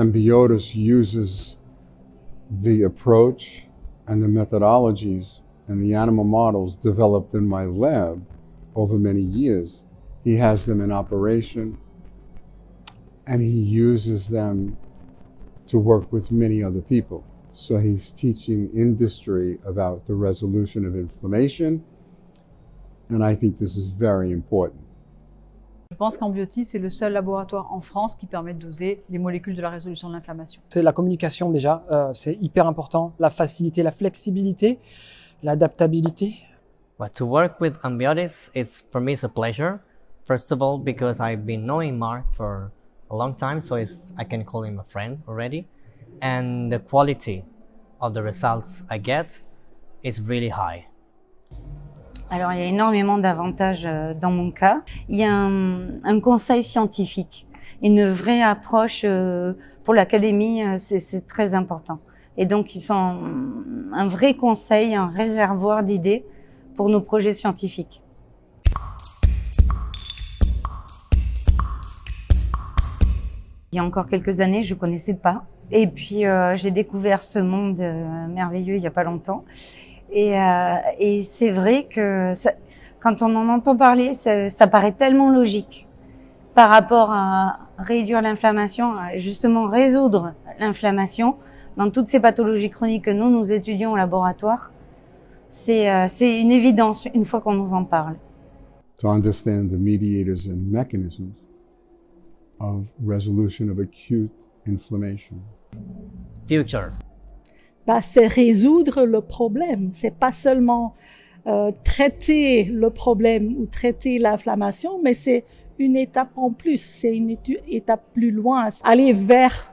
Ambiotus uses the approach and the methodologies and the animal models developed in my lab over many years. He has them in operation, and he uses them to work with many other people. So he's teaching industry about the resolution of inflammation, and I think this is very important. Je pense qu'Ambiotis est le seul laboratoire en France qui permet de doser les molécules de la résolution de l'inflammation. C'est la communication déjà, c'est hyper important, la facilité, la flexibilité, l'adaptabilité. But to work with Ambiotis, for me, it's a pleasure. First of all, because I've been knowing Mark for a long time, so I can call him a friend already. And the quality of the results I get is really high. Alors, il y a énormément d'avantages dans mon cas. Il y a un conseil scientifique, une vraie approche pour l'académie, c'est très important. Et donc, ils sont un vrai conseil, un réservoir d'idées pour nos projets scientifiques. Il y a encore quelques années, je ne connaissais pas. Et puis, j'ai découvert ce monde merveilleux il n'y a pas longtemps. Et c'est vrai que quand on en entend parler, ça paraît tellement logique par rapport à réduire l'inflammation, à justement résoudre l'inflammation dans toutes ces pathologies chroniques que nous étudions au laboratoire. C'est une évidence une fois qu'on nous en parle. To understand the mediators and mechanisms of resolution of acute inflammation. Future. C'est résoudre le problème. C'est pas seulement traiter le problème ou traiter l'inflammation, mais c'est une étape en plus. C'est une étape plus loin, aller vers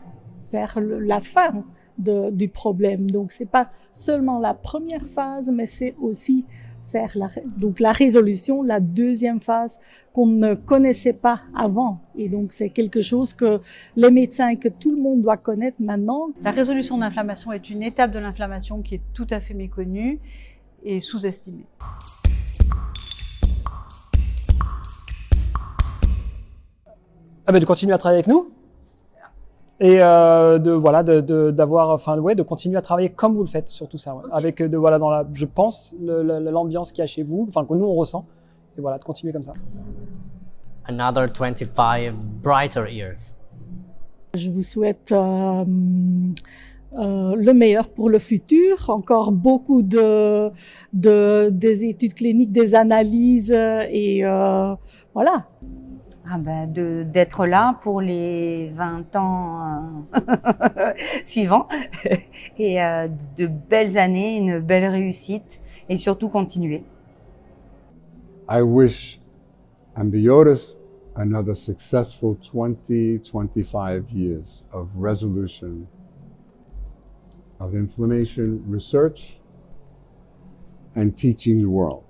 la fin du problème. Donc c'est pas seulement la première phase, mais c'est aussi faire la résolution, la deuxième phase qu'on ne connaissait pas avant. Et donc, c'est quelque chose que les médecins, que tout le monde doit connaître maintenant. La résolution de l'inflammation est une étape de l'inflammation qui est tout à fait méconnue et sous-estimée. De continuer à travailler avec nous et de continuer à travailler comme vous le faites sur tout ça, ouais. Avec je pense l'ambiance qu'il y a chez vous, que nous on ressent, et de continuer comme ça. Another 25 brighter years. Je vous souhaite le meilleur pour le futur, encore beaucoup des études cliniques, des analyses et voilà. D'être là pour les 20 ans suivants et de belles années, une belle réussite et surtout continuer. I wish Ambiotus another successful 20-25 years of resolution of inflammation research and teaching the world.